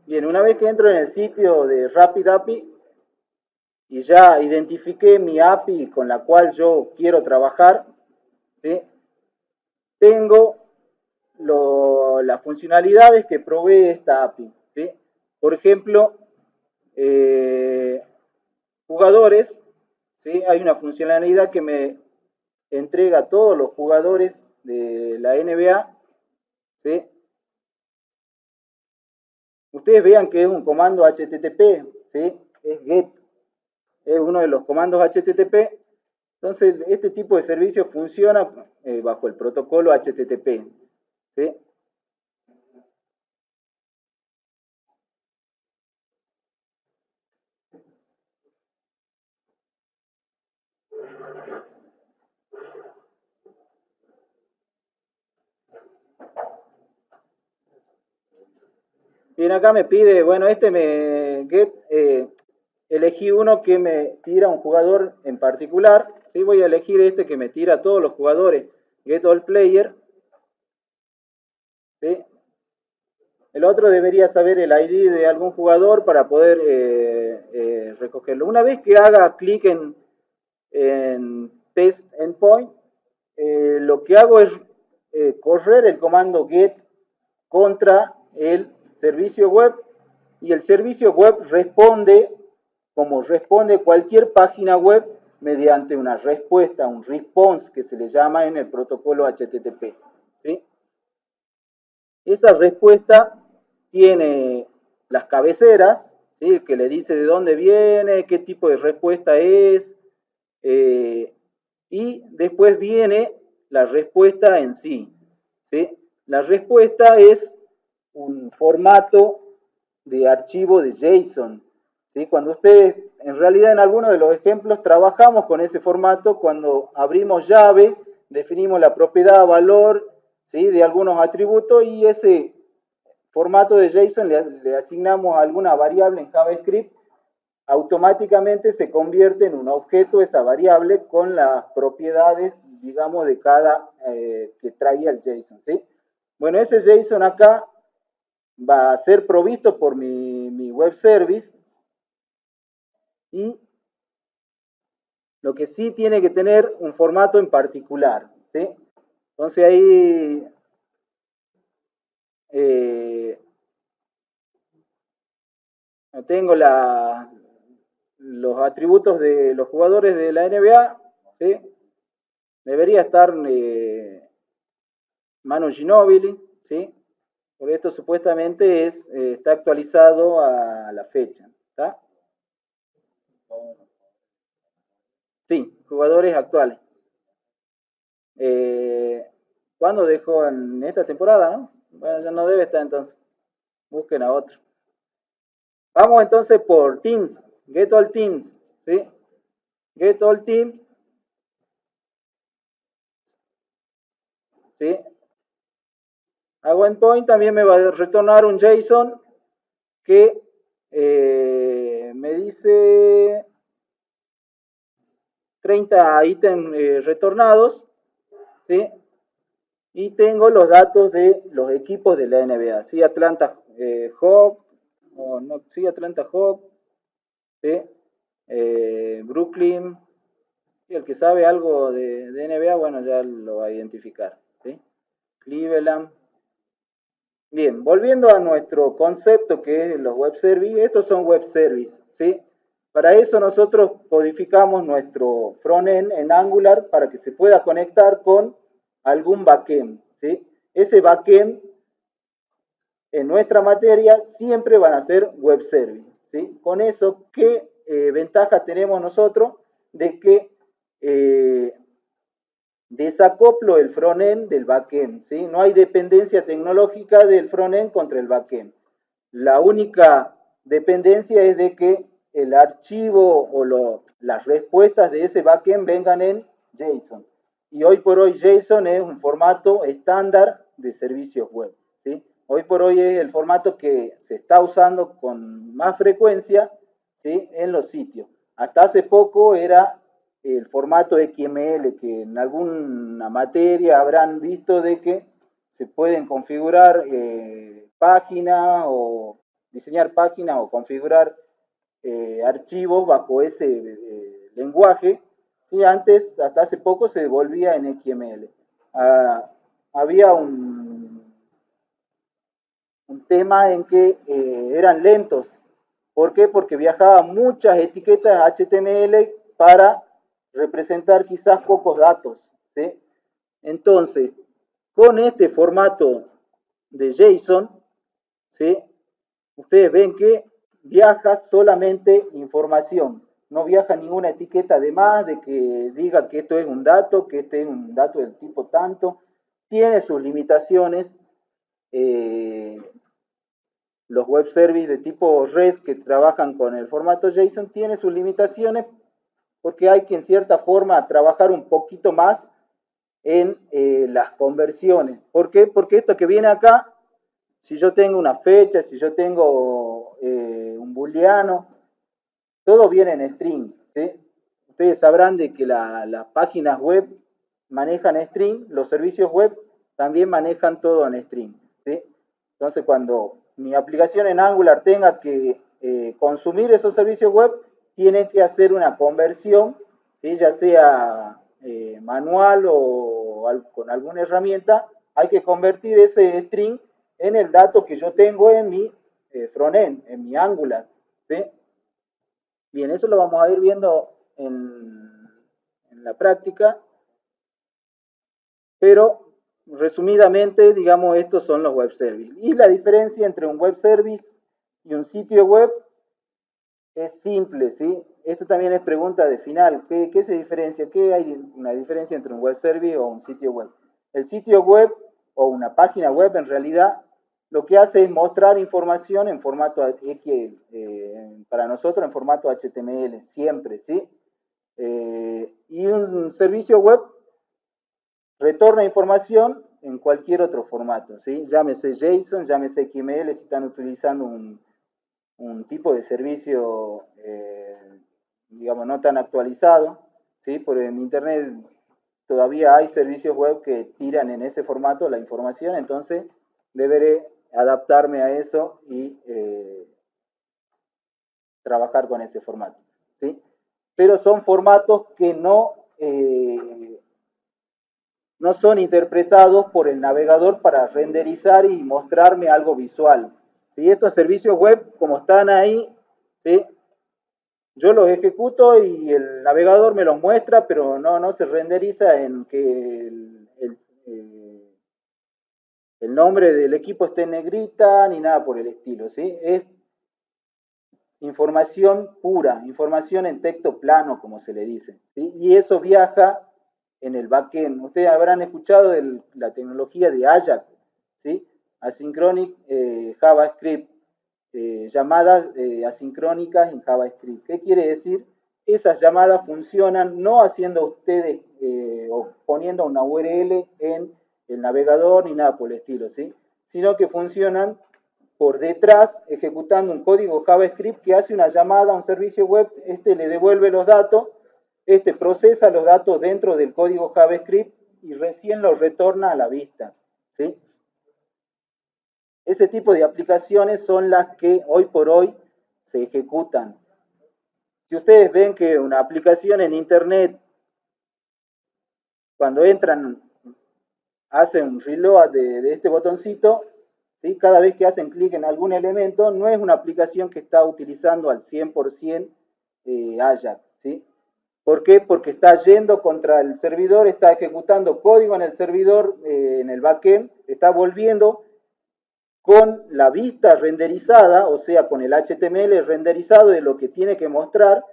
Bien, una vez que entro en el sitio de Rapid API y ya identifiqué mi API con la cual yo quiero trabajar, ¿sí? Tengo las funcionalidades que provee esta API, ¿sí? Por ejemplo, eh, jugadores, ¿sí? Hay una funcionalidad que me entrega a todos los jugadores de la NBA, ¿sí? Ustedes vean que es un comando HTTP, ¿sí? Es GET, es uno de los comandos HTTP. Entonces, este tipo de servicio funciona bajo el protocolo HTTP, ¿sí? Bien, acá me pide, bueno, get, elegí uno que me tira un jugador en particular, ¿sí? Voy a elegir este que me tira a todos los jugadores, get all player, ¿sí? El otro debería saber el ID de algún jugador para poder recogerlo. Una vez que haga clic en test endpoint, lo que hago es correr el comando get contra el servicio web y el servicio web responde como responde cualquier página web mediante una respuesta, un response que se le llama en el protocolo HTTP. ¿Sí? Esa respuesta tiene las cabeceras, ¿sí? Que le dice de dónde viene, qué tipo de respuesta es, eh, y después viene la respuesta en sí, ¿sí? La respuesta es un formato de archivo de JSON, ¿sí? Cuando ustedes, en realidad en algunos de los ejemplos trabajamos con ese formato, cuando abrimos llave, definimos la propiedad, valor, ¿sí? De algunos atributos y ese formato de JSON le asignamos alguna variable en JavaScript, automáticamente se convierte en un objeto esa variable con las propiedades, digamos, de cada que traía el JSON, ¿sí? Bueno, ese JSON acá va a ser provisto por mi web service y lo que sí tiene que tener un formato en particular, ¿sí? Entonces ahí eh, tengo los atributos de los jugadores de la NBA, ¿sí? Debería estar Manu Ginóbili, ¿sí? Por esto supuestamente está actualizado a la fecha, ¿está? Sí, jugadores actuales. Eh, ¿Cuándo dejó en esta temporada, no? Bueno, ya no debe estar entonces. Busquen a otro. Vamos entonces por Teams. Get all Teams, ¿sí? Get all Teams, ¿sí? Hago endpoint, también me va a retornar un JSON que me dice 30 ítems retornados, ¿sí? Y tengo los datos de los equipos de la NBA, ¿sí? Atlanta Hawks, o no, sí, Atlanta Hawks, ¿sí? Brooklyn, y el que sabe algo de NBA, bueno, ya lo va a identificar, ¿sí? Cleveland. Bien, volviendo a nuestro concepto que es los web services, estos son web services, ¿sí? Para eso nosotros codificamos nuestro frontend en Angular para que se pueda conectar con algún backend, ¿sí? Ese backend en nuestra materia siempre van a ser web service, ¿sí? Con eso, ¿qué ventaja tenemos nosotros? De que desacoplo el frontend del backend, ¿sí? No hay dependencia tecnológica del frontend contra el backend. La única dependencia es de que el archivo o las respuestas de ese backend vengan en JSON. Y hoy por hoy JSON es un formato estándar de servicios web, ¿sí? Hoy por hoy es el formato que se está usando con más frecuencia, ¿sí? En los sitios. Hasta hace poco era el formato XML, que en alguna materia habrán visto de que se pueden configurar páginas o diseñar páginas o configurar archivos bajo ese lenguaje. ¿Sí? Antes, hasta hace poco, se devolvía en XML. Había un tema en que eran lentos. ¿Por qué? Porque viajaban muchas etiquetas HTML para representar quizás pocos datos. ¿Sí? Entonces, con este formato de JSON, ¿sí? Ustedes ven que viaja solamente información, no viaja ninguna etiqueta de más, de que diga que esto es un dato, que este es un dato del tipo tanto, tiene sus limitaciones. Los web services de tipo REST que trabajan con el formato JSON tienen sus limitaciones porque hay que en cierta forma trabajar un poquito más en las conversiones. ¿Por qué? Porque esto que viene acá, si yo tengo una fecha, si yo tengo un booleano, todo viene en string. ¿Sí? Ustedes sabrán de que las páginas web manejan string, los servicios web también manejan todo en string. ¿Sí? Entonces, cuando mi aplicación en Angular tenga que consumir esos servicios web, tiene que hacer una conversión, ¿sí? Ya sea manual o con alguna herramienta, hay que convertir ese string en el dato que yo tengo en mi frontend, en mi Angular. ¿Sí? Bien, eso lo vamos a ir viendo en la práctica, pero resumidamente, digamos, estos son los web services. Y la diferencia entre un web service y un sitio web es simple, ¿sí? Esto también es pregunta de final. ¿Qué se diferencia? ¿Qué hay una diferencia entre un web service o un sitio web? El sitio web o una página web en realidad lo que hace es mostrar información en formato X, para nosotros en formato HTML, siempre, ¿sí? Y un servicio web retorna información en cualquier otro formato, ¿sí? Llámese JSON, llámese XML, si están utilizando un tipo de servicio, digamos, no tan actualizado, ¿sí? Porque en Internet todavía hay servicios web que tiran en ese formato la información, entonces deberé adaptarme a eso y trabajar con ese formato, ¿sí? Pero son formatos que no son interpretados por el navegador para renderizar y mostrarme algo visual. ¿Sí? Estos servicios web, como están ahí, ¿sí? Yo los ejecuto y el navegador me los muestra, pero no se renderiza en que el nombre del equipo esté en negrita ni nada por el estilo. ¿Sí? Es información pura, información en texto plano, como se le dice. ¿Sí? Y eso viaja en el backend. Ustedes habrán escuchado de la tecnología de Ajax, ¿sí? Asynchronic JavaScript, llamadas asincrónicas en JavaScript. ¿Qué quiere decir? Esas llamadas funcionan no haciendo ustedes o poniendo una URL en el navegador ni nada por el estilo, ¿sí? Sino que funcionan por detrás ejecutando un código JavaScript que hace una llamada a un servicio web, este le devuelve los datos, este procesa los datos dentro del código JavaScript y recién los retorna a la vista. ¿Sí? Ese tipo de aplicaciones son las que hoy por hoy se ejecutan. Si ustedes ven que una aplicación en Internet, cuando entran, hace un reload de este botoncito, ¿sí? Cada vez que hacen clic en algún elemento, no es una aplicación que está utilizando al 100% Ajax. ¿Sí? ¿Por qué? Porque está yendo contra el servidor, está ejecutando código en el servidor, en el backend, está volviendo con la vista renderizada, o sea, con el HTML renderizado de lo que tiene que mostrar,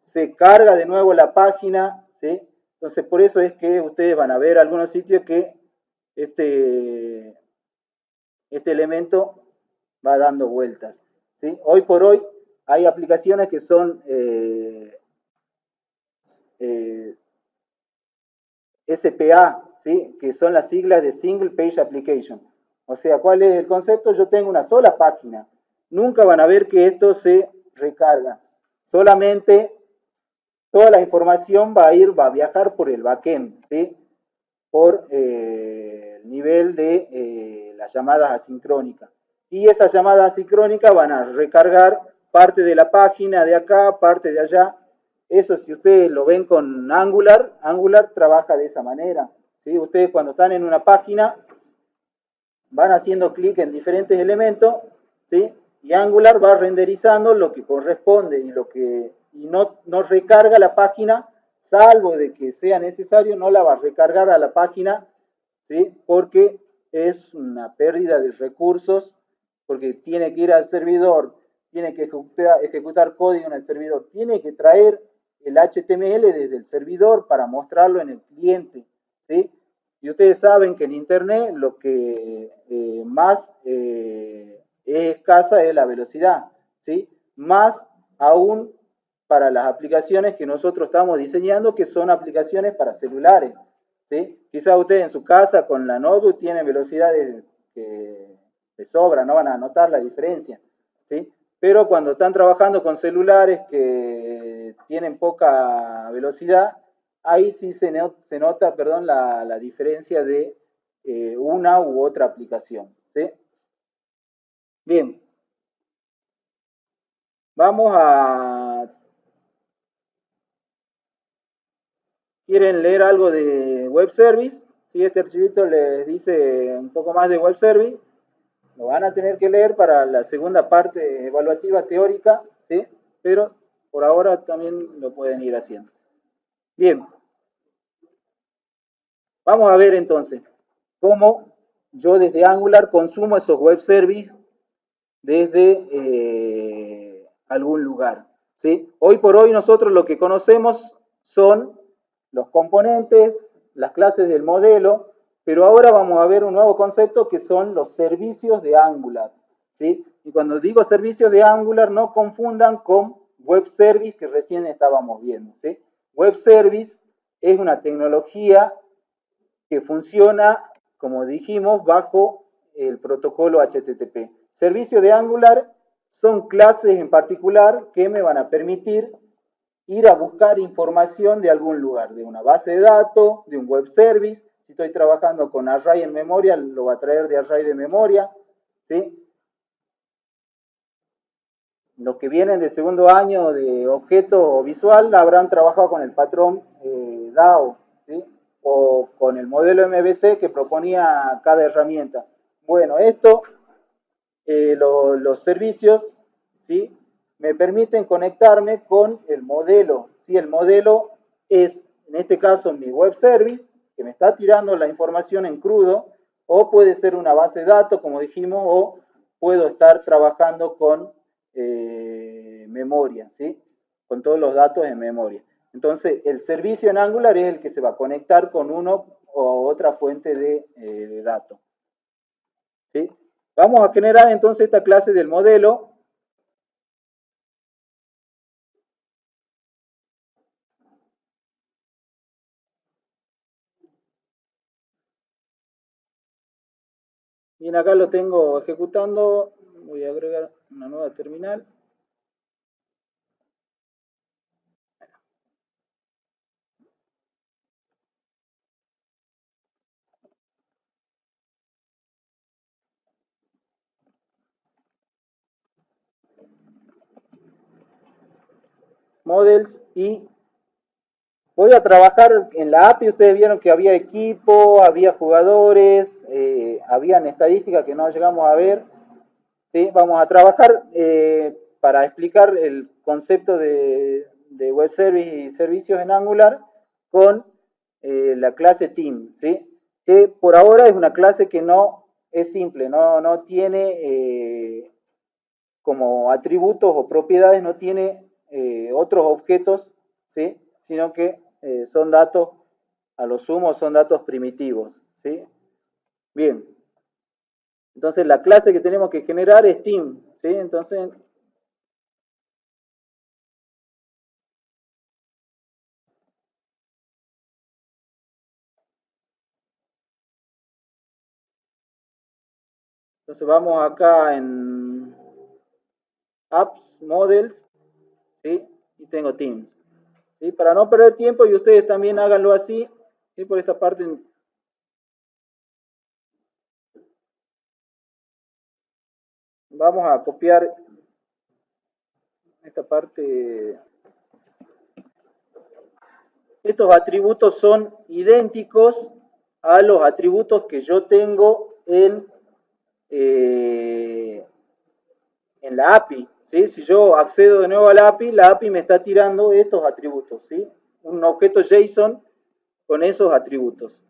se carga de nuevo la página, ¿sí? Entonces, por eso es que ustedes van a ver algunos sitios que este elemento va dando vueltas, ¿sí? Hoy por hoy hay aplicaciones que son SPA, ¿sí? Que son las siglas de Single Page Application. O sea, ¿cuál es el concepto? Yo tengo una sola página. Nunca van a ver que esto se recarga. Solamente toda la información va a viajar por el backend, ¿sí? Por el nivel de las llamadas asincrónicas. y esas llamadas asincrónicas van a recargar parte de la página de acá, parte de allá. Eso si ustedes lo ven con Angular, Angular trabaja de esa manera. ¿Sí? Ustedes cuando están en una página van haciendo clic en diferentes elementos, ¿sí? Y Angular va renderizando lo que corresponde y no recarga la página, salvo de que sea necesario, no la va a recargar a la página, ¿sí? Porque es una pérdida de recursos, porque tiene que ir al servidor, tiene que ejecutar código en el servidor, tiene que traer el HTML desde el servidor para mostrarlo en el cliente, ¿sí? Y ustedes saben que en Internet lo que más es escasa es la velocidad, ¿sí? Más aún para las aplicaciones que nosotros estamos diseñando, que son aplicaciones para celulares, ¿sí? Quizá ustedes en su casa con la notebook tienen velocidades que de sobra, no van a notar la diferencia, ¿sí? Pero cuando están trabajando con celulares que tienen poca velocidad, ahí sí se nota, perdón, la diferencia de una u otra aplicación, ¿sí? Bien, vamos a... ¿Quieren leer algo de web service? Si este archivito les dice un poco más de web service, lo van a tener que leer para la segunda parte evaluativa teórica, ¿sí? Pero por ahora también lo pueden ir haciendo. Bien, vamos a ver entonces cómo yo desde Angular consumo esos web services desde algún lugar, ¿sí? Hoy por hoy nosotros lo que conocemos son los componentes, las clases del modelo, pero ahora vamos a ver un nuevo concepto que son los servicios de Angular, ¿sí? Y cuando digo servicios de Angular, no confundan con web service que recién estábamos viendo, ¿sí? Web service es una tecnología que funciona, como dijimos, bajo el protocolo HTTP. Servicios de Angular son clases en particular que me van a permitir ir a buscar información de algún lugar, de una base de datos, de un web service. Si estoy trabajando con array en memoria, lo va a traer de array de memoria, ¿sí? Los que vienen de segundo año de objeto visual habrán trabajado con el patrón DAO, ¿sí? O con el modelo MVC que proponía cada herramienta. Bueno, esto, los servicios, ¿sí? Me permiten conectarme con el modelo. ¿Sí? El modelo es, en este caso, mi web service, que me está tirando la información en crudo, o puede ser una base de datos, como dijimos, o puedo estar trabajando con memoria, ¿sí? Con todos los datos en memoria. Entonces, el servicio en Angular es el que se va a conectar con uno o otra fuente de datos, ¿sí? Vamos a generar entonces esta clase del modelo. Bien, acá lo tengo ejecutando. Voy a agregar una nueva terminal. Models y voy a trabajar en la API. Ustedes vieron que había equipo, había jugadores, habían estadísticas que no llegamos a ver. ¿Sí? Vamos a trabajar para explicar el concepto de web service y servicios en Angular con la clase team, ¿sí? Que por ahora es una clase que no es simple, no tiene como atributos o propiedades, no tiene otros objetos, ¿sí? Sino que son datos, a lo sumo son datos primitivos, ¿sí? Bien, entonces la clase que tenemos que generar es team, ¿sí? Entonces vamos acá en Apps, Models, ¿sí? Y tengo Teams. ¿Sí? Para no perder tiempo y ustedes también háganlo así, ¿sí? Por esta parte vamos a copiar esta parte. Estos atributos son idénticos a los atributos que yo tengo en la API. ¿Sí? Si yo accedo de nuevo a la API me está tirando estos atributos. ¿Sí? Un objeto JSON con esos atributos.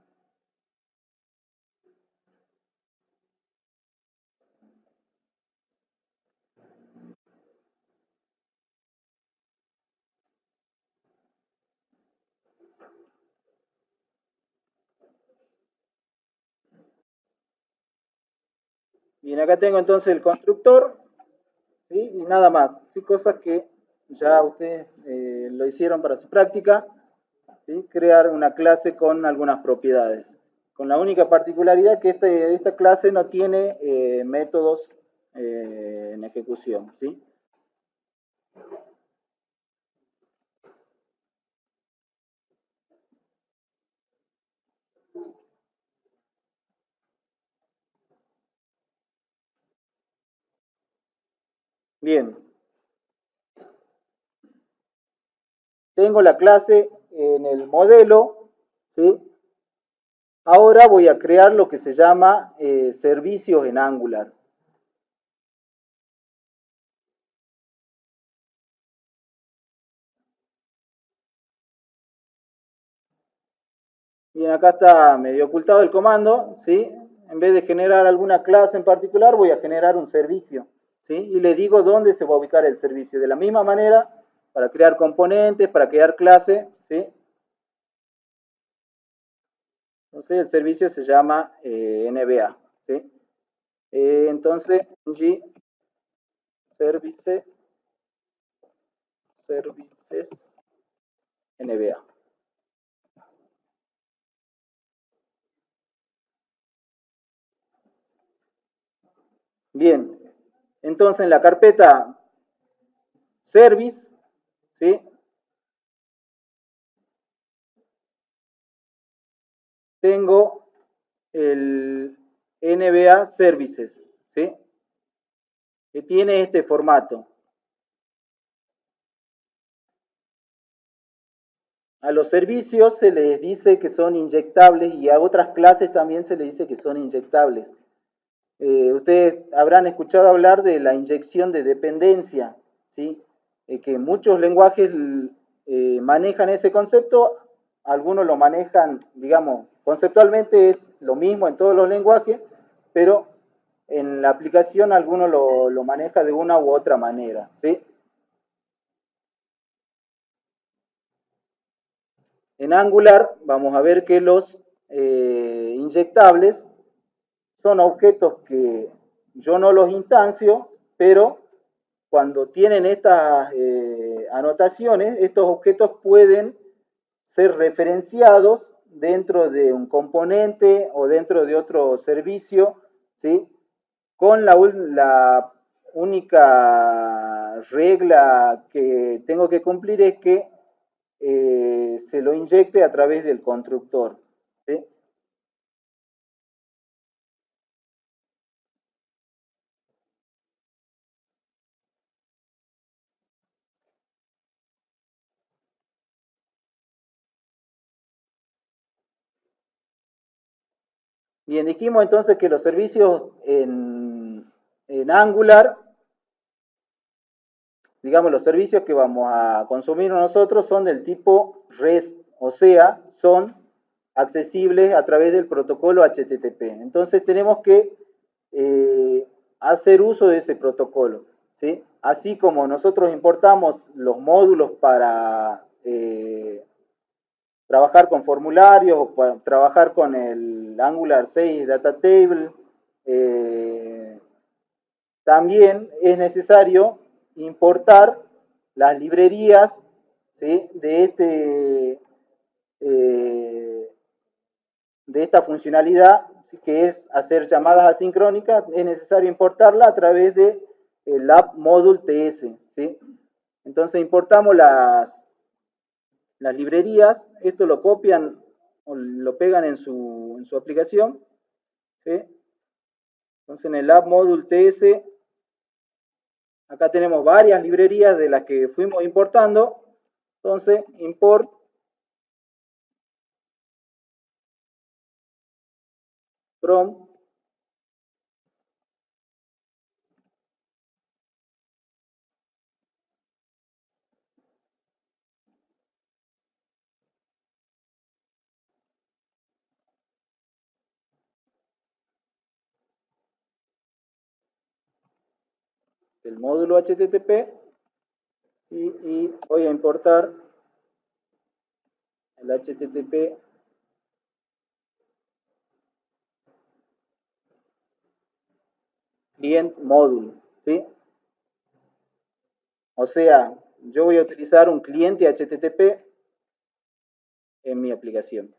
Bien, acá tengo entonces el constructor, ¿sí? Y nada más, ¿sí? Cosas que ya ustedes lo hicieron para su práctica, ¿sí? Crear una clase con algunas propiedades, con la única particularidad que esta clase no tiene métodos en ejecución, ¿sí? Bien, tengo la clase en el modelo, ¿sí? Ahora voy a crear lo que se llama servicios en Angular. Bien, acá está medio ocultado el comando, ¿sí? En vez de generar alguna clase en particular, voy a generar un servicio, ¿sí? Y le digo dónde se va a ubicar el servicio. De la misma manera, para crear componentes, para crear clase, ¿sí? Entonces el servicio se llama NBA, ¿sí? Entonces, G service, services NBA. Bien, entonces en la carpeta service, ¿sí? Tengo el NBA Services, ¿sí? Que tiene este formato. A los servicios se les dice que son inyectables y a otras clases también se les dice que son inyectables. Ustedes habrán escuchado hablar de la inyección de dependencia, ¿sí? Que muchos lenguajes manejan ese concepto, algunos lo manejan, digamos, conceptualmente es lo mismo en todos los lenguajes, pero en la aplicación algunos lo maneja de una u otra manera, ¿sí? En Angular vamos a ver que los inyectables son objetos que yo no los instancio, pero cuando tienen estas anotaciones, estos objetos pueden ser referenciados dentro de un componente o dentro de otro servicio, ¿sí? Con la única regla que tengo que cumplir es que se lo inyecte a través del constructor, ¿sí? Bien, dijimos entonces que los servicios en Angular, digamos, los servicios que vamos a consumir nosotros son del tipo REST, o sea, son accesibles a través del protocolo HTTP. Entonces tenemos que hacer uso de ese protocolo, ¿sí? Así como nosotros importamos los módulos para trabajar con formularios o para trabajar con el Angular 6 Data Table, eh, también es necesario importar las librerías, ¿sí? Eh, de esta funcionalidad, ¿sí? Que es hacer llamadas asincrónicas, es necesario importarla a través de el app module TS, ¿sí? Entonces importamos las librerías, esto lo copian o lo pegan en su aplicación, ¿sí? Entonces en el app module TS Acá tenemos varias librerías de las que fuimos importando. Entonces, import from el módulo HTTP y voy a importar el HTTP client module, ¿sí? O sea, yo voy a utilizar un cliente HTTP en mi aplicación.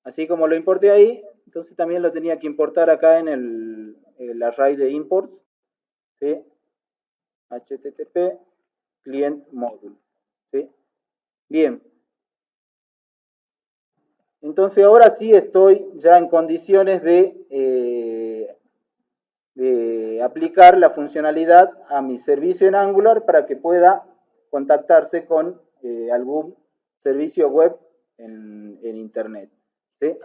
Así como lo importé ahí, entonces también lo tenía que importar acá en el array de imports, ¿sí? HTTP client module, ¿sí? Bien. Entonces ahora sí estoy ya en condiciones de aplicar la funcionalidad a mi servicio en Angular para que pueda contactarse con algún servicio web en Internet, ¿sí?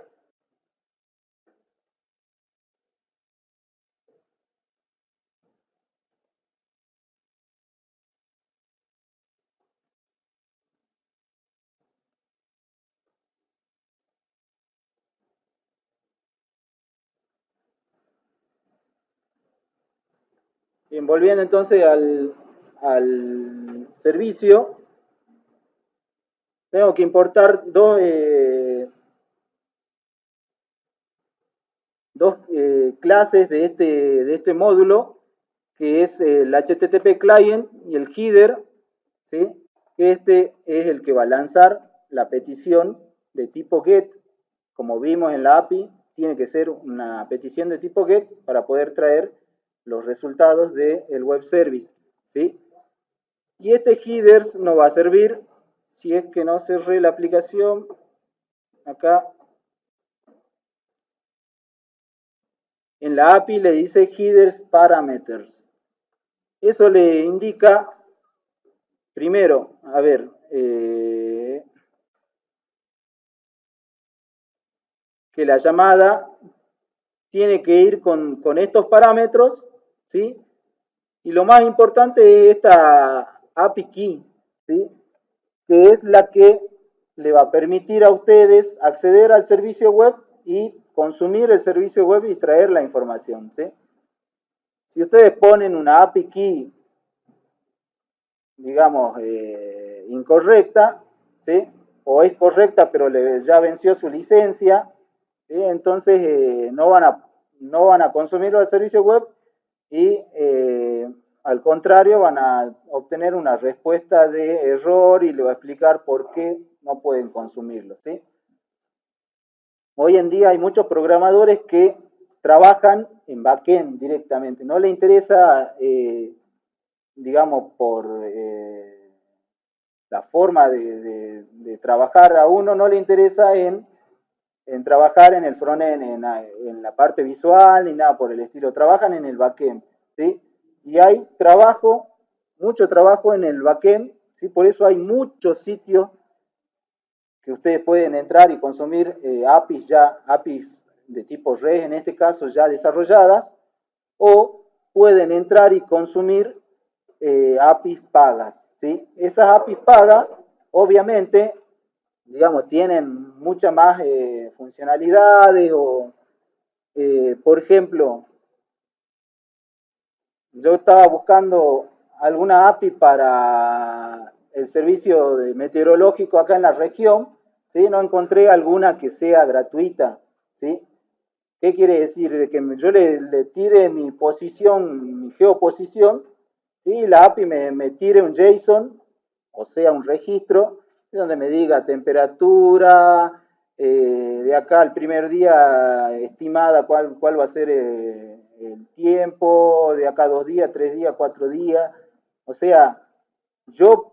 Bien, volviendo entonces al servicio, tengo que importar dos clases de este módulo, que es el HTTP client y el header, ¿sí? Este es el que va a lanzar la petición de tipo GET. Como vimos en la API, tiene que ser una petición de tipo GET para poder traer los resultados del web service, ¿sí? Y este headers nos va a servir si es que no cerré la aplicación. Acá en la API le dice headers parameters. Eso le indica, primero, a ver, que la llamada tiene que ir con estos parámetros, ¿sí? Y lo más importante es esta API key, ¿sí? Que es la que le va a permitir a ustedes acceder al servicio web y consumir el servicio web y traer la información, ¿sí? Si ustedes ponen una API key, digamos, incorrecta, ¿sí? O es correcta pero ya venció su licencia, ¿sí? Entonces no van a consumir el servicio web y al contrario van a obtener una respuesta de error y le va a explicar por qué no pueden consumirlo, ¿sí? Hoy en día hay muchos programadores que trabajan en backend directamente, no le interesa, digamos, por la forma de trabajar a uno, no le interesa en trabajar en el frontend, en la parte visual, ni nada por el estilo, trabajan en el backend, ¿sí? Y hay trabajo, mucho trabajo en el backend, ¿sí? Por eso hay muchos sitios que ustedes pueden entrar y consumir APIs de tipo REST, en este caso ya desarrolladas, o pueden entrar y consumir APIs pagas, ¿sí? Esas APIs pagas, obviamente, digamos, tienen muchas más funcionalidades o, por ejemplo, yo estaba buscando alguna API para el servicio de meteorológico acá en la región, ¿sí? No encontré alguna que sea gratuita, ¿sí? ¿Qué quiere decir? De que yo le tire mi posición, mi geoposición, ¿sí? La API me tire un JSON, o sea, un registro, donde me diga temperatura, de acá al primer día estimada cuál va a ser el tiempo, de acá 2 días, 3 días, 4 días. O sea, yo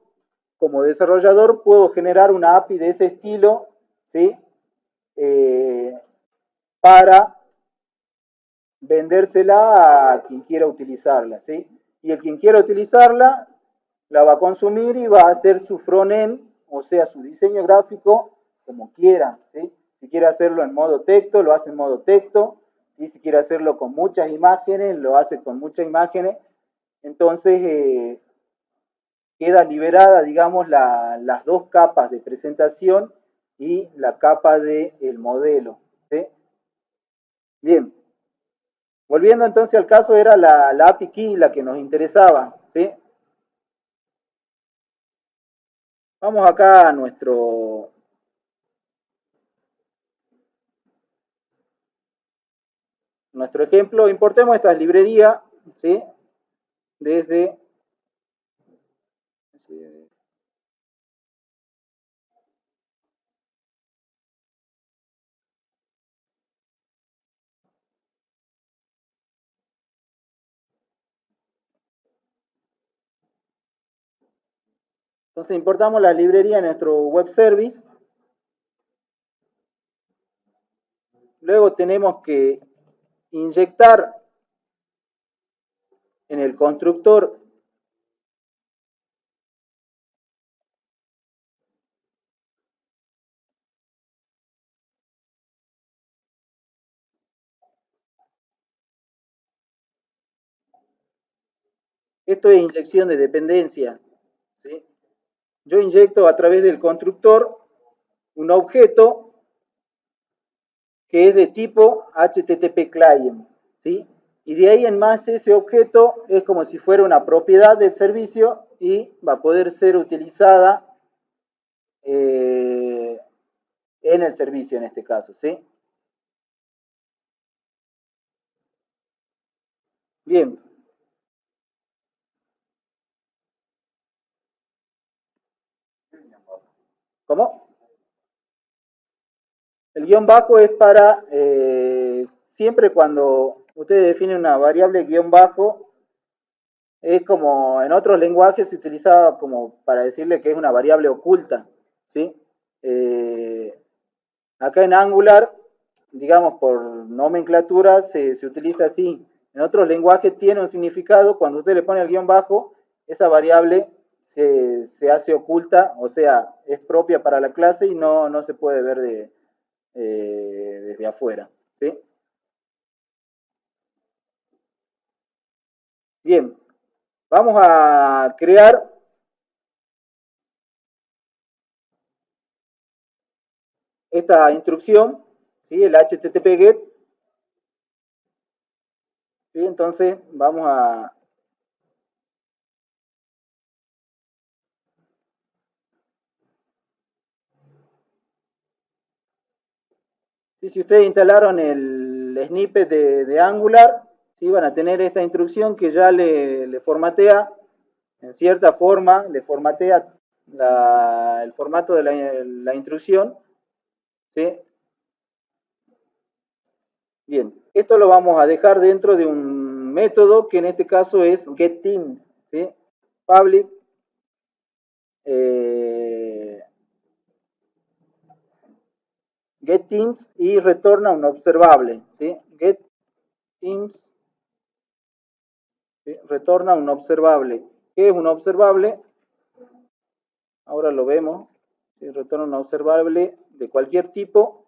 como desarrollador puedo generar una API de ese estilo, ¿sí? Eh, para vendérsela a quien quiera utilizarla, ¿sí? y el quien quiera utilizarla la va a consumir y va a hacer su frontend, o sea, su diseño gráfico como quiera, ¿sí? Si quiere hacerlo en modo texto, lo hace en modo texto, ¿sí? Si quiere hacerlo con muchas imágenes, lo hace con muchas imágenes. Entonces, queda liberada, digamos, las dos capas de presentación y la capa del modelo, ¿sí? Bien, volviendo entonces al caso, era la API Key la que nos interesaba, ¿sí? Vamos acá a nuestro ejemplo, importemos esta librería, ¿sí? Desde, entonces importamos la librería en nuestro web service, luego tenemos que inyectar en el constructor esto es inyección de dependencia, ¿sí? Yo inyecto a través del constructor un objeto que es de tipo HTTP client, ¿sí? Y de ahí en más ese objeto es como si fuera una propiedad del servicio y va a poder ser utilizada en el servicio en este caso, ¿sí? Bien, ¿cómo? El guión bajo es para, siempre cuando ustedes definen una variable guión bajo, es como en otros lenguajes se utiliza como para decirle que es una variable oculta, ¿sí? Eh, Acá en Angular, digamos por nomenclatura, se utiliza así. En otros lenguajes tiene un significado, cuando usted le pone el guión bajo, esa variable se hace oculta, o sea, es propia para la clase y no se puede ver desde afuera, ¿sí? Bien, vamos a crear esta instrucción, ¿sí? El HTTP GET, ¿sí? Entonces vamos a, ¿sí? Si ustedes instalaron el snippet de Angular, ¿sí? Van a tener esta instrucción que ya le formatea, en cierta forma, le formatea el formato de la instrucción, ¿sí? Bien, esto lo vamos a dejar dentro de un método que en este caso es getTeams, ¿sí? Public eh, getTeams y retorna un observable, ¿sí? GetTeams, ¿sí? Retorna un observable. ¿Qué es un observable? Ahora lo vemos, ¿sí? Retorna un observable de cualquier tipo.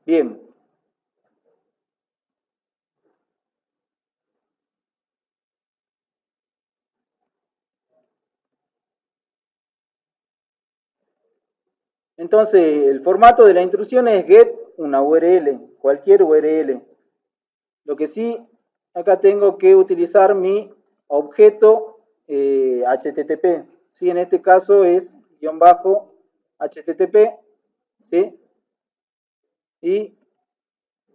Bien, entonces el formato de la intrusión es get una URL, cualquier URL. Lo que sí, acá tengo que utilizar mi objeto HTTP. ¿Sí? En este caso es guión bajo HTTP, ¿sí? Y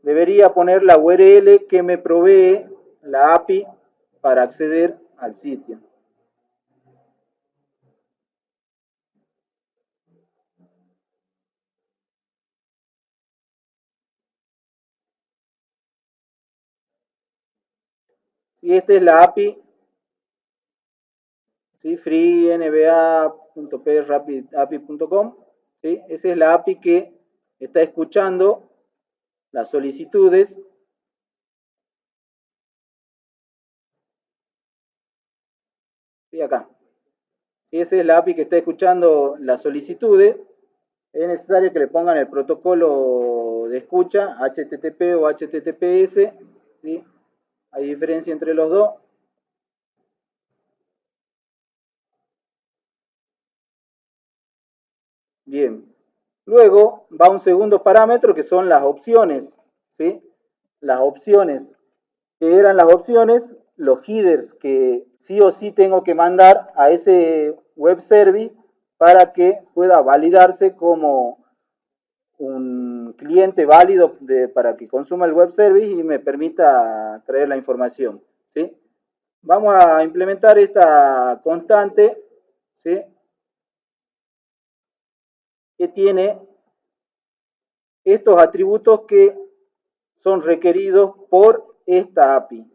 debería poner la URL que me provee la API para acceder al sitio. Y esta es la API, ¿sí? freenva.prapidapi.com, ¿sí? Esa es la API que está escuchando las solicitudes. ¿Sí? Acá. Y esa es la API que está escuchando las solicitudes. Es necesario que le pongan el protocolo de escucha, HTTP o HTTPS, ¿sí? Hay diferencia entre los dos. Bien. Luego va un segundo parámetro que son las opciones, ¿sí? Las opciones. ¿Qué eran las opciones? Los headers que sí o sí tengo que mandar a ese web service para que pueda validarse como un cliente válido para que consuma el web service y me permita traer la información, ¿sí? Vamos a implementar esta constante, ¿sí? Que tiene estos atributos que son requeridos por esta API.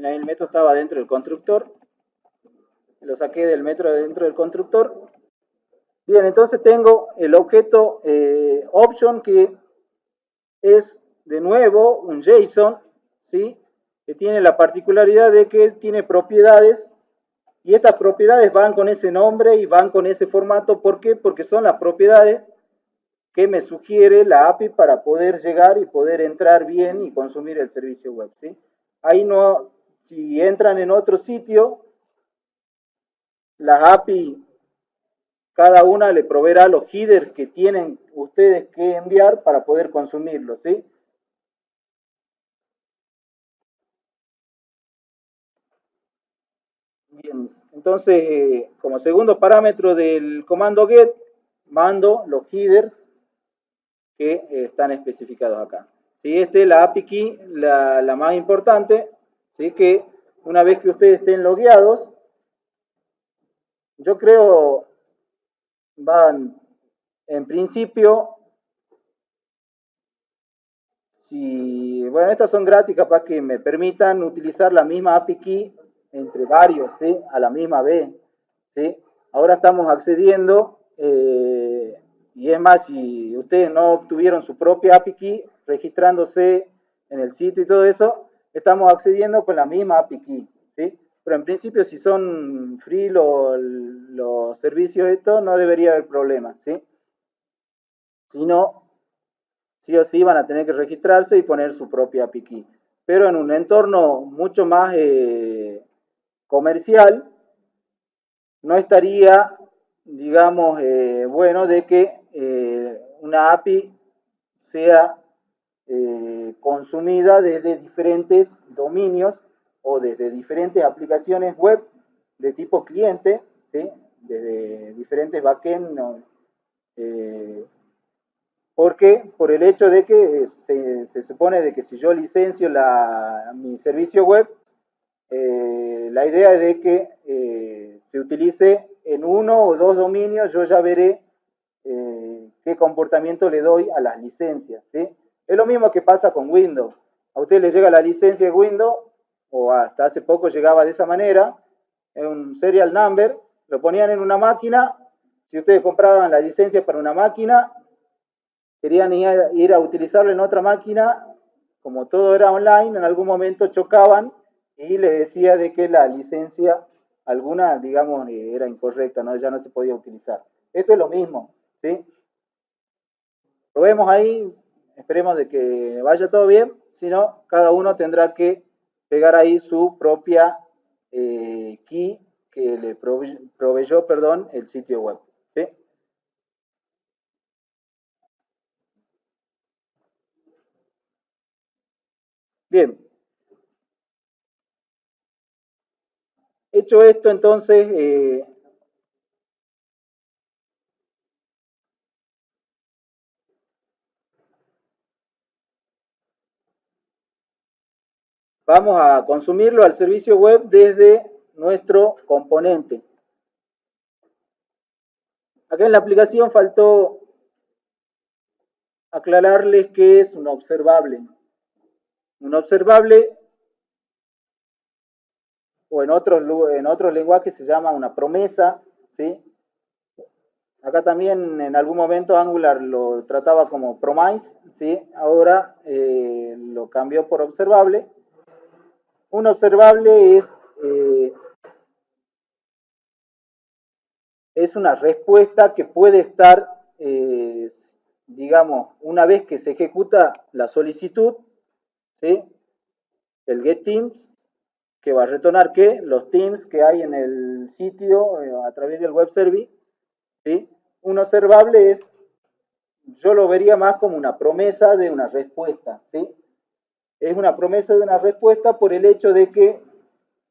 Ahí el método estaba dentro del constructor, lo saqué del metro dentro del constructor. Bien, entonces tengo el objeto option que es de nuevo un JSON, ¿sí? Que tiene la particularidad de que tiene propiedades y estas propiedades van con ese nombre y van con ese formato. ¿Por qué? Porque son las propiedades que me sugiere la API para poder llegar y poder entrar bien y consumir el servicio web, ¿sí? Ahí no, si entran en otro sitio, las API cada una le proveerá los headers que tienen ustedes que enviar para poder consumirlo, ¿sí? Bien, entonces, como segundo parámetro del comando get, mando los headers que están especificados acá. ¿Sí? Esta es la API key, la más importante, ¿sí? Que una vez que ustedes estén logueados, yo creo van, en principio, si, bueno, estas son gratis, capaz que me permitan utilizar la misma API key entre varios, ¿sí? A la misma vez, ¿sí? Ahora estamos accediendo, y es más, si ustedes no obtuvieron su propia API key, registrándose en el sitio y todo eso, estamos accediendo con la misma API key, ¿sí? Pero en principio, si son free los servicios, esto no debería haber problema, ¿sí? Si no, sí o sí van a tener que registrarse y poner su propia API key. Pero en un entorno mucho más comercial, no estaría, digamos, bueno de que una API sea consumida desde diferentes dominios o desde diferentes aplicaciones web de tipo cliente, ¿sí? Desde diferentes backend, ¿no? ¿Por qué? Por el hecho de que se supone de que si yo licencio mi servicio web, la idea es de que se utilice en uno o dos dominios. Yo ya veré qué comportamiento le doy a las licencias, ¿sí? Es lo mismo que pasa con Windows. A usted le llega la licencia de Windows, o hasta hace poco llegaba de esa manera, en un serial number, lo ponían en una máquina. Si ustedes compraban la licencia para una máquina, querían ir a utilizarlo en otra máquina, como todo era online, en algún momento chocaban y le decía de que la licencia alguna, digamos, era incorrecta, ¿no? Ya no se podía utilizar. Esto es lo mismo, ¿sí? Probemos ahí, esperemos de que vaya todo bien, si no, cada uno tendrá que pegar ahí su propia key que le proveyó, perdón, el sitio web. ¿Sí? Bien, hecho esto, entonces, vamos a consumirlo al servicio web desde nuestro componente. Acá en la aplicación faltó aclararles qué es un observable. Un observable, o en otros lenguajes se llama una promesa, ¿sí? Acá también en algún momento Angular lo trataba como promise, ¿sí? Ahora lo cambió por observable. Un observable es una respuesta que puede estar, digamos, una vez que se ejecuta la solicitud, ¿sí? El getTeams, que va a retornar que los teams que hay en el sitio a través del web service, ¿sí? Un observable es, yo lo vería más como una promesa de una respuesta, ¿sí? Es una promesa de una respuesta por el hecho de que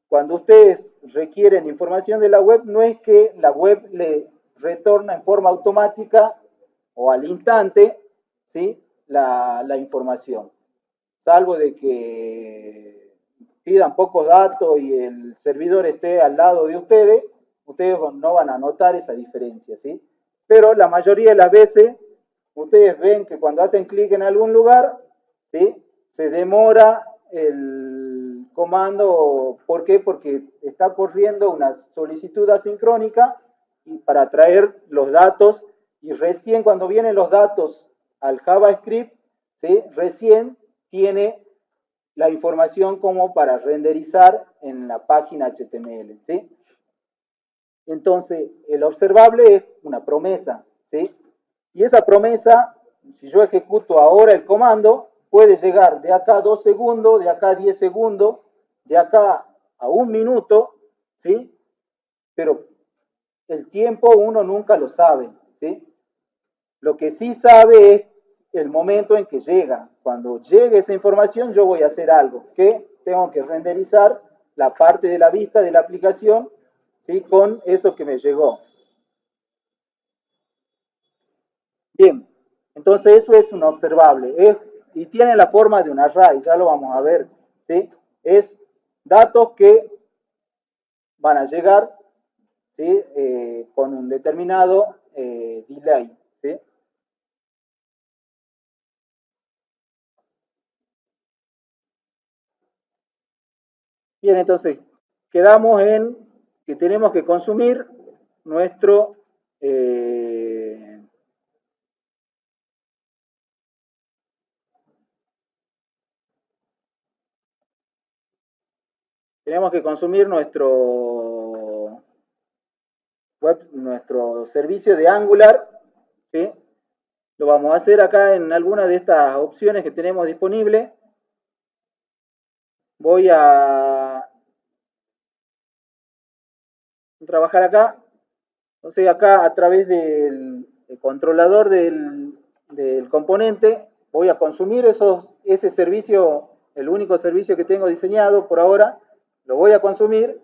cuando ustedes requieren información de la web, no es que la web le retorna en forma automática o al instante, ¿sí? La información, salvo de que pidan pocos datos y el servidor esté al lado de ustedes, ustedes no van a notar esa diferencia, ¿sí? Pero la mayoría de las veces, ustedes ven que cuando hacen clic en algún lugar, ¿sí? Se demora el comando. ¿Por qué? Porque está corriendo una solicitud asincrónica y para traer los datos, y recién cuando vienen los datos al JavaScript, ¿sí? Recién tiene la información como para renderizar en la página HTML, ¿sí? Entonces, el observable es una promesa, ¿sí? Y esa promesa, si yo ejecuto ahora el comando, puede llegar de acá a 2 segundos, de acá a 10 segundos, de acá a 1 minuto, ¿sí? Pero el tiempo uno nunca lo sabe, ¿sí? Lo que sí sabe es el momento en que llega. Cuando llegue esa información, yo voy a hacer algo, que tengo que renderizar la parte de la vista de la aplicación, ¿sí? Con eso que me llegó. Bien, entonces eso es un observable, y tiene la forma de un array, ya lo vamos a ver, ¿sí? Es datos que van a llegar, ¿sí? Con un determinado delay, ¿sí? Bien, entonces quedamos en que tenemos que consumir nuestro tenemos que consumir nuestro servicio de Angular, ¿sí? Lo vamos a hacer acá en alguna de estas opciones que tenemos disponible. Voy a trabajar acá. Entonces acá a través del controlador del componente voy a consumir ese servicio, el único servicio que tengo diseñado por ahora, lo voy a consumir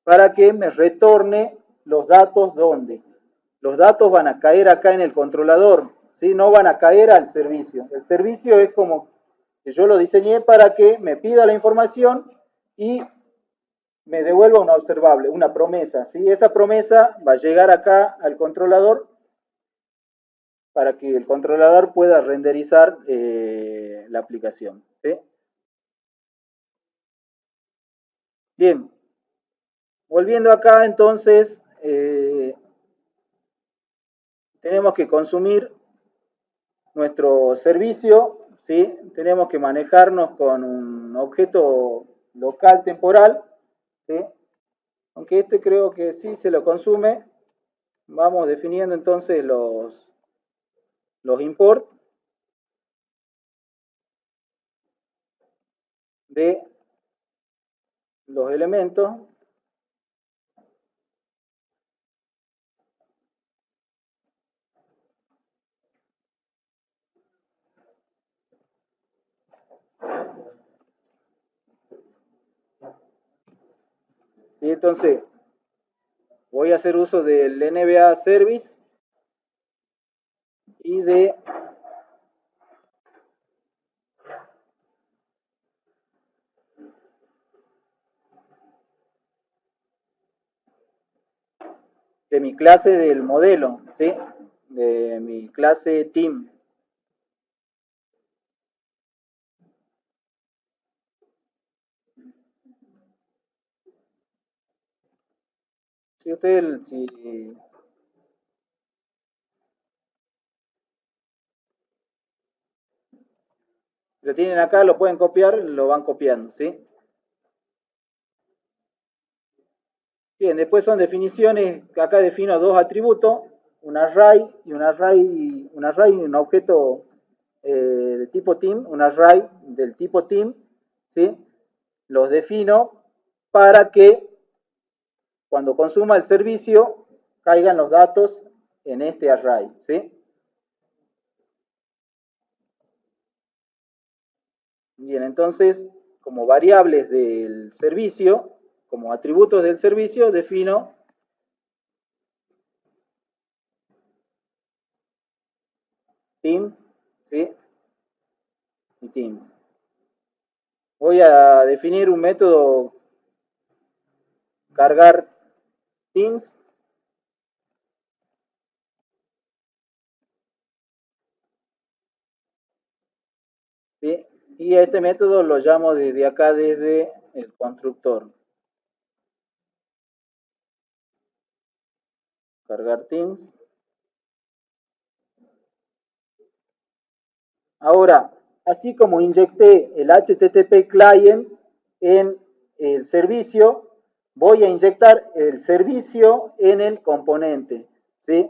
para que me retorne los datos. ¿Dónde? Los datos van a caer acá en el controlador, ¿sí? No van a caer al servicio. El servicio es como que yo lo diseñé para que me pida la información y me devuelva una observable, una promesa, ¿sí? Esa promesa va a llegar acá al controlador para que el controlador pueda renderizar la aplicación, ¿sí? Bien, volviendo acá entonces, tenemos que consumir nuestro servicio, ¿sí? Tenemos que manejarnos con un objeto local temporal, ¿sí? Aunque este creo que sí se lo consume. Vamos definiendo entonces los import. de los elementos y entonces voy a hacer uso del NBA Service y de mi clase del modelo, ¿sí? De mi clase team. Si ustedes, si lo tienen acá, lo pueden copiar, lo van copiando, ¿sí? Bien, después son definiciones, acá defino dos atributos, un array y un objeto de tipo team, un array del tipo team, ¿sí? Los defino para que cuando consuma el servicio caigan los datos en este array, ¿sí? Bien, entonces, como variables del servicio, como atributos del servicio, defino team, ¿sí? Y teams. Voy a definir un método cargar teams, ¿sí? Y a este método lo llamo desde acá, desde el constructor. Cargar teams. Ahora, así como inyecté el HTTP client en el servicio, voy a inyectar el servicio en el componente, ¿sí?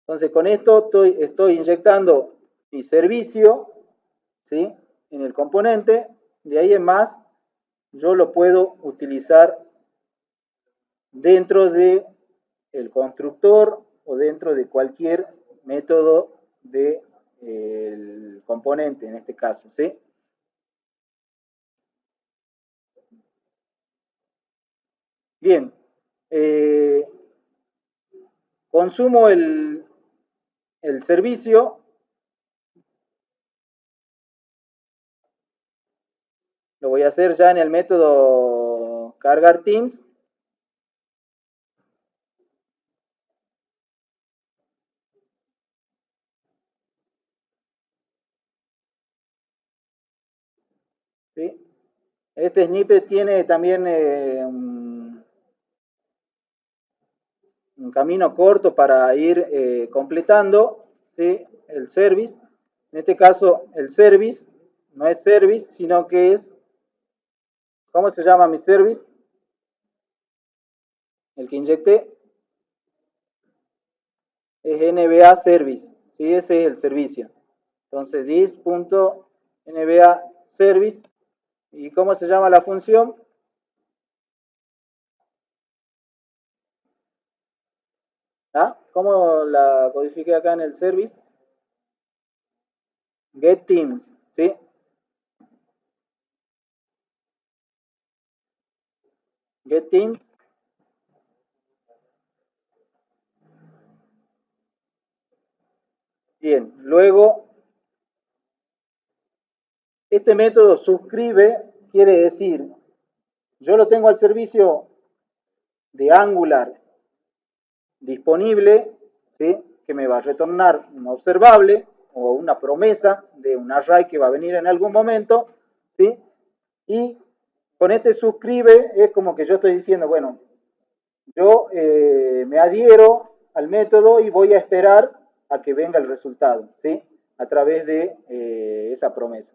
Entonces, con esto estoy inyectando mi servicio, ¿sí? En el componente. De ahí en más, yo lo puedo utilizar dentro de el constructor o dentro de cualquier método del de, componente, en este caso, ¿sí? Bien, eh, consumo el servicio, lo voy a hacer ya en el método cargar teams. ¿Sí? Este snippet tiene también un camino corto para ir completando, ¿sí? El service. En este caso, el service no es service, sino que es, ¿cómo se llama mi service? El que inyecté es NBA service, ¿sí? Ese es el servicio. Entonces, this.nba service. ¿Y cómo se llama la función? ¿Ah? ¿Cómo la codifiqué acá en el service? Get teams, ¿sí? Get teams. Bien, luego este método suscribe quiere decir, yo lo tengo al servicio de Angular disponible, ¿sí? Que me va a retornar un observable o una promesa de un array que va a venir en algún momento, ¿sí? Y con este suscribe es como que yo estoy diciendo, bueno, yo me adhiero al método y voy a esperar a que venga el resultado, ¿sí? A través de esa promesa.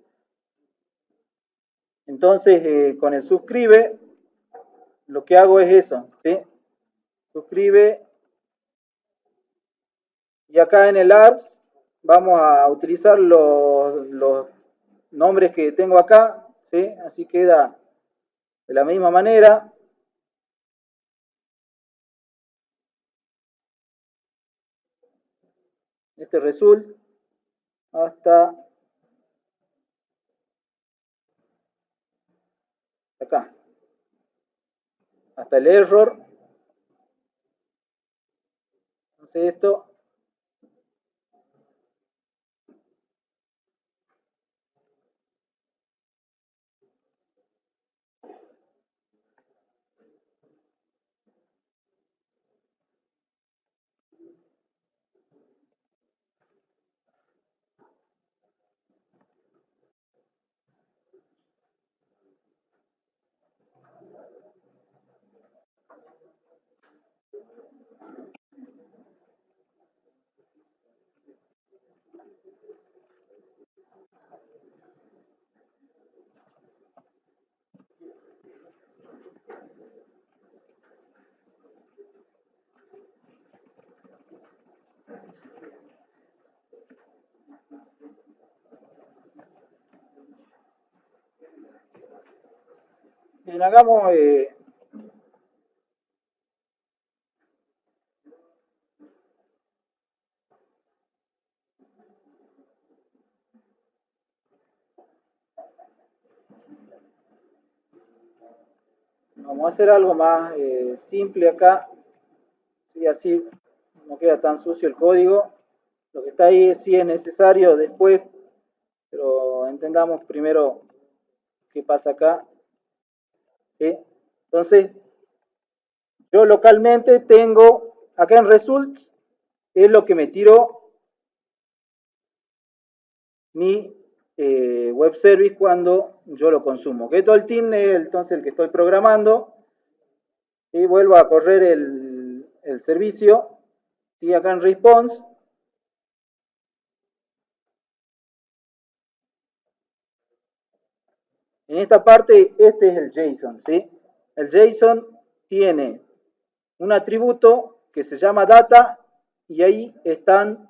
Entonces, con el suscribe, lo que hago es eso, ¿sí? Suscribe, y acá en el ARPS vamos a utilizar los nombres que tengo acá, ¿sí? Así queda de la misma manera. Este result hasta acá, hasta el error. Entonces esto bien, vamos a hacer algo más simple acá, y así no queda tan sucio el código. Lo que está ahí sí es necesario después, pero entendamos primero qué pasa acá, ¿sí? Entonces, yo localmente tengo, acá en results, es lo que me tiró mi web service cuando yo lo consumo. Que todo el team es entonces el que estoy programando, y vuelvo a correr el servicio, y acá en response, en esta parte, este es el JSON, ¿sí? El JSON tiene un atributo que se llama data, y ahí están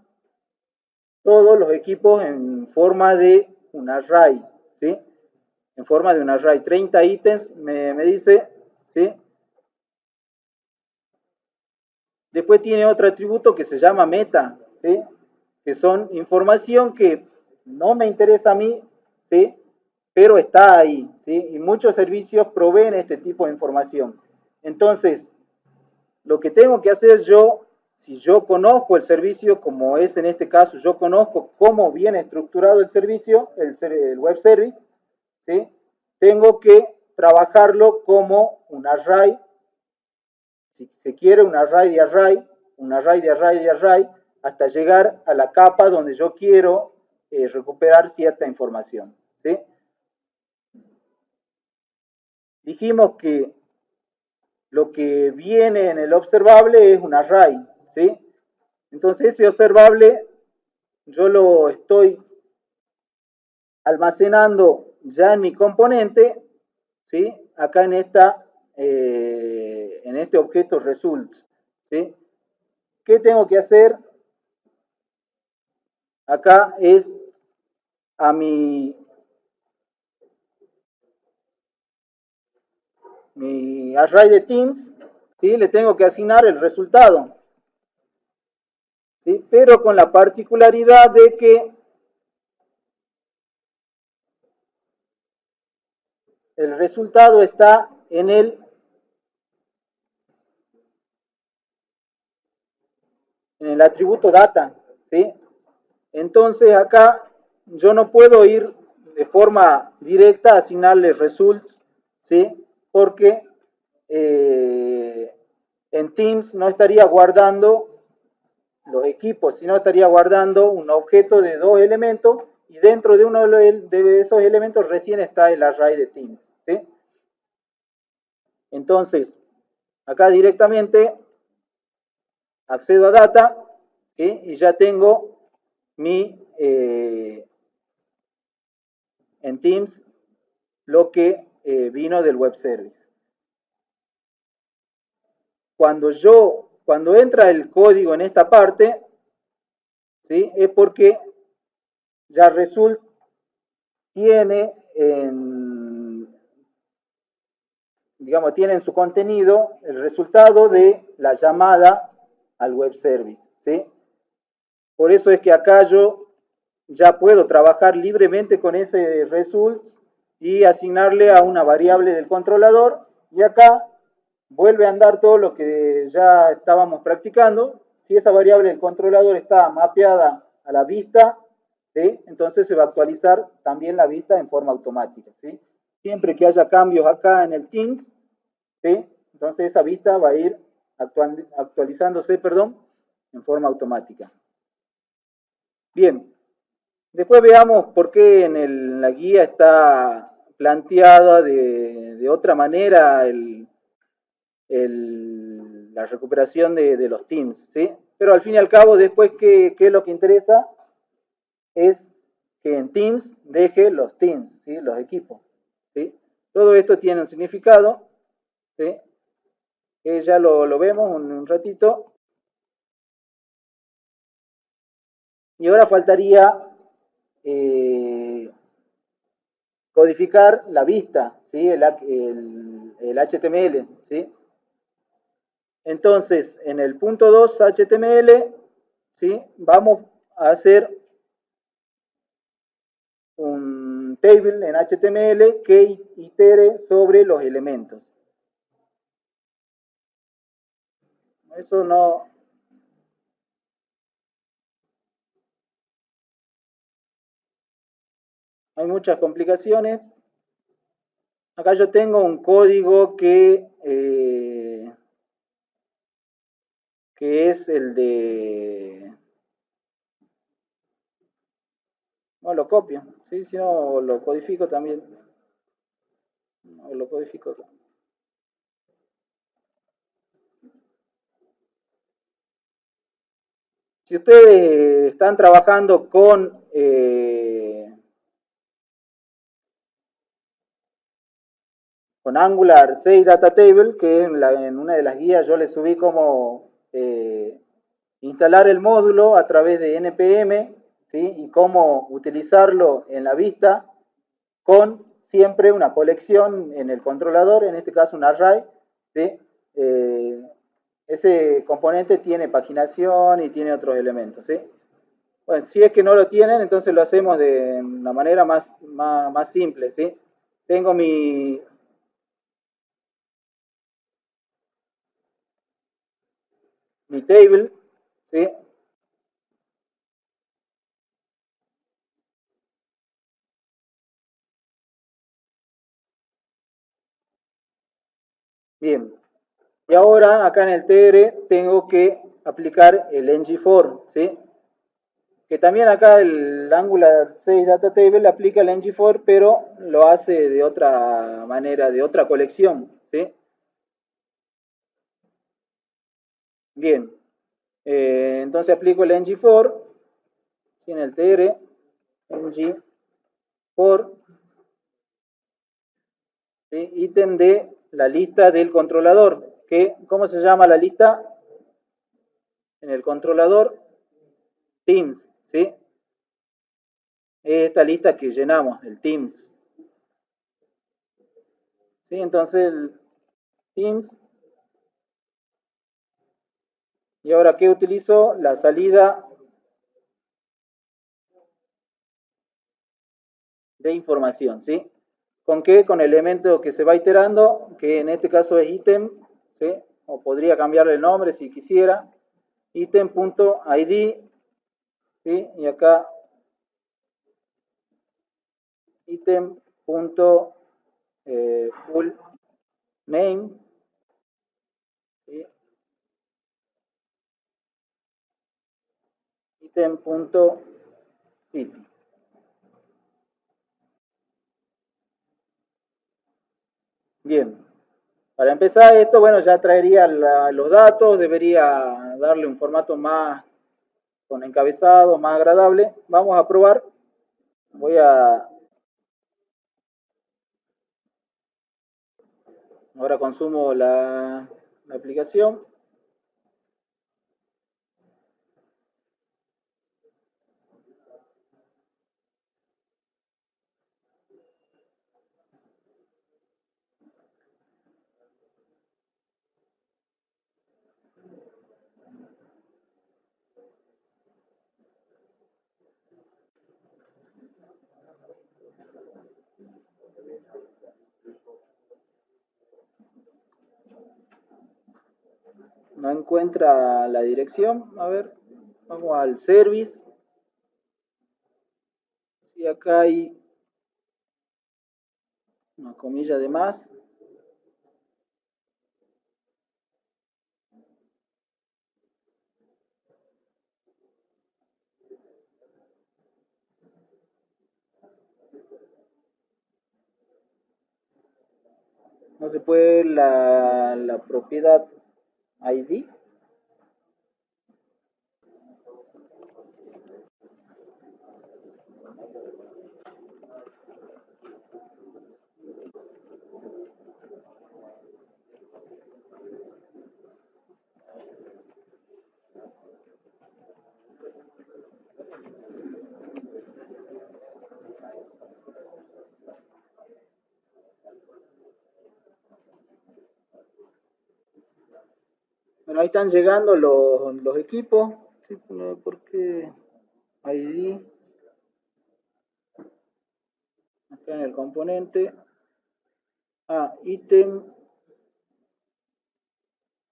todos los equipos en forma de un array, ¿sí? En forma de un array. 30 ítems me dice, ¿sí? Después tiene otro atributo que se llama meta, ¿sí? Que son información que no me interesa a mí, ¿sí? Pero está ahí, ¿sí? Y muchos servicios proveen este tipo de información. Entonces, lo que tengo que hacer yo, si yo conozco el servicio, como es en este caso, yo conozco cómo viene estructurado el servicio, el web service, ¿sí? Tengo que trabajarlo como un array, si se quiere un array de array, un array de array de array, hasta llegar a la capa donde yo quiero recuperar cierta información, ¿sí? Dijimos que lo que viene en el observable es un array, ¿sí? Entonces ese observable yo lo estoy almacenando ya en mi componente, ¿sí? Acá en este objeto results, ¿sí? ¿Qué tengo que hacer? Acá es a mi array de teams, ¿sí? Le tengo que asignar el resultado, ¿sí? Pero con la particularidad de que el resultado está en el atributo data, ¿sí? Entonces acá yo no puedo ir de forma directa a asignarle results, ¿sí? Porque en Teams no estaría guardando los equipos, sino estaría guardando un objeto de dos elementos, y dentro de uno de esos elementos recién está el array de Teams, ¿sí? Entonces, acá directamente accedo a data, ¿sí? Y ya tengo mi en Teams lo que vino del web service. Cuando entra el código en esta parte, ¿sí? Es porque ya result tiene tiene en su contenido el resultado de la llamada al web service, ¿sí? Por eso es que acá yo ya puedo trabajar libremente con ese result y asignarle a una variable del controlador, y acá vuelve a andar todo lo que ya estábamos practicando. Si esa variable del controlador está mapeada a la vista, ¿sí? Entonces se va a actualizar también la vista en forma automática, ¿sí? Siempre que haya cambios acá en el Teams, ¿sí? Entonces esa vista va a ir actualizándose, en forma automática. Bien, después veamos por qué en la guía está planteada de otra manera la recuperación de los teams, ¿sí? Pero al fin y al cabo, después, ¿qué es lo que interesa? Es que en Teams deje los teams, ¿sí? Los equipos, ¿sí? Todo esto tiene un significado, ¿sí? Ya lo vemos un ratito. Y ahora faltaría codificar la vista, ¿sí? el HTML, ¿sí? Entonces, en el punto 2 HTML, ¿sí? Vamos a hacer un table en HTML que itere sobre los elementos. Eso no... Hay muchas complicaciones. Acá yo tengo un código que es el de... No, lo copio, ¿sí? Si no, lo codifico también. No, lo codifico. Si ustedes están trabajando con Angular 6 Data Table, que en una de las guías yo les subí cómo instalar el módulo a través de NPM, ¿sí? Y cómo utilizarlo en la vista con siempre una colección en el controlador, en este caso un array, ¿sí? Ese componente tiene paginación y tiene otros elementos, ¿sí? Bueno, si es que no lo tienen, entonces lo hacemos de una manera más simple, ¿sí? Tengo mi table, ¿sí? Bien, y ahora acá en el TR tengo que aplicar el ng4, ¿sí? Que también acá el Angular 6 Data Table aplica el ng4, pero lo hace de otra manera, de otra colección, ¿sí? Bien, entonces aplico el ng4, ¿sí? En el TR, ng4, ¿sí? Ítem de la lista del controlador. ¿Cómo se llama la lista? En el controlador, Teams, ¿sí? Esta lista que llenamos, el Teams. ¿Sí? Entonces el Teams. Y ahora, ¿qué utilizo? La salida de información, ¿sí? ¿Con qué? Con el elemento que se va iterando, que en este caso es ítem, ¿sí? O podría cambiarle el nombre si quisiera. Ítem.id, ¿sí? Y acá ítem.full name, ¿sí? Ítem.city. Bien, para empezar esto, bueno, ya traería los datos, debería darle un formato más con encabezado, más agradable. Vamos a probar. Voy a Ahora consumo la aplicación. No encuentra la dirección. A ver, vamos al service. Y acá hay una comilla de más. No se puede la propiedad ID. Bueno, ahí están llegando los equipos. Sí, ¿por qué ID? Acá en el componente. Ítem.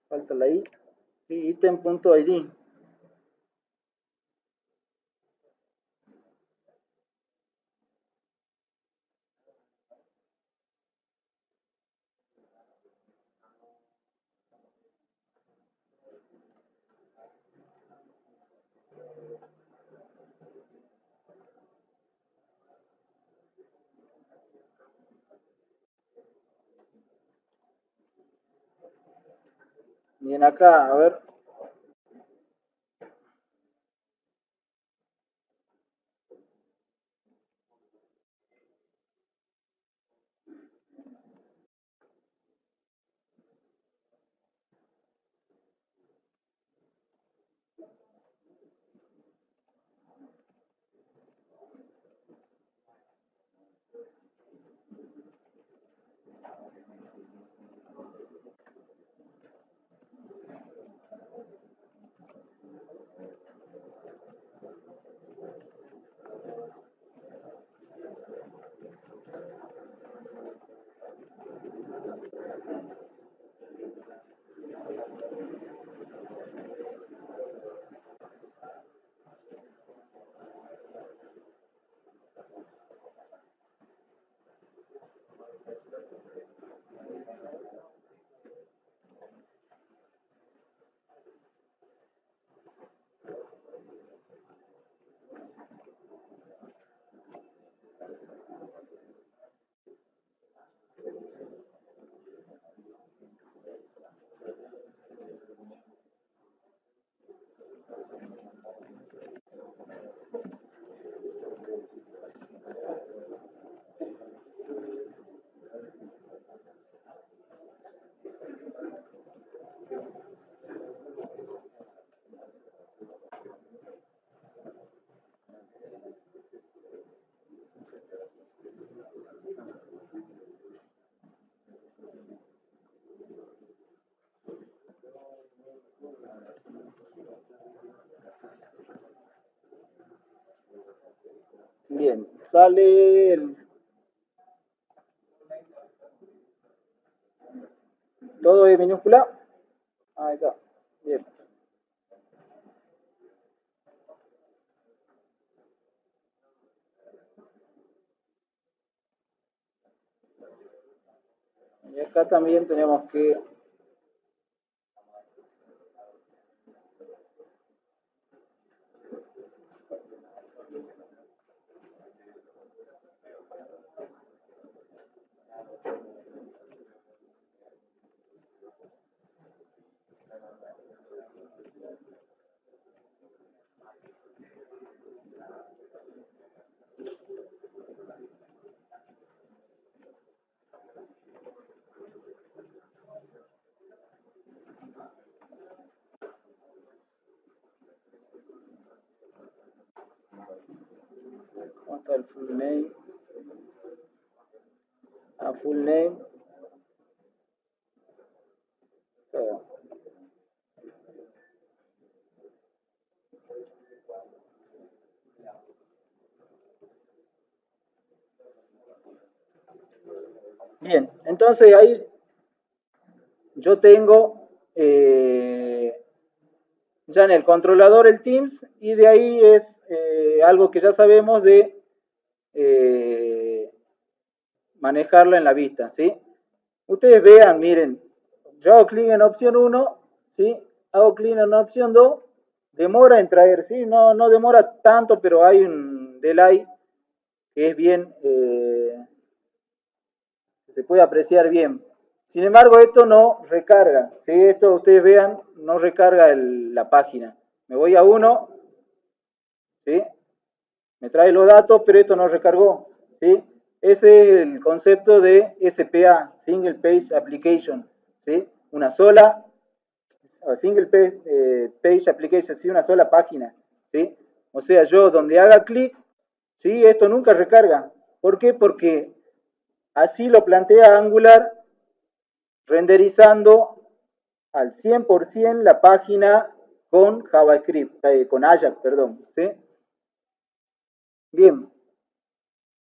Falta la I. Ítem.id. Bien, acá, a ver. Bien, sale todo en minúscula. Ahí está. Bien. Y acá también tenemos que está el full name? Full name. Bien, entonces ahí yo tengo ya en el controlador el Teams y de ahí es algo que ya sabemos de manejarla en la vista, ¿sí? Ustedes vean, miren, yo hago clic en opción 1, ¿sí? Hago clic en opción 2, demora en traer, ¿sí? No demora tanto, pero hay un delay que es bien, se puede apreciar bien. Sin embargo, esto no recarga, ¿sí? Esto ustedes vean, no recarga la página. Me voy a 1, ¿sí? Me trae los datos, pero esto no recargó, ¿sí? Ese es el concepto de SPA, Single Page Application, ¿sí? Una sola, Single Page Application, ¿sí? Una sola página, ¿sí? O sea, yo donde haga clic, ¿sí? Esto nunca recarga. ¿Por qué? Porque así lo plantea Angular, renderizando al 100% la página con JavaScript, con Ajax, perdón, ¿sí? Bien.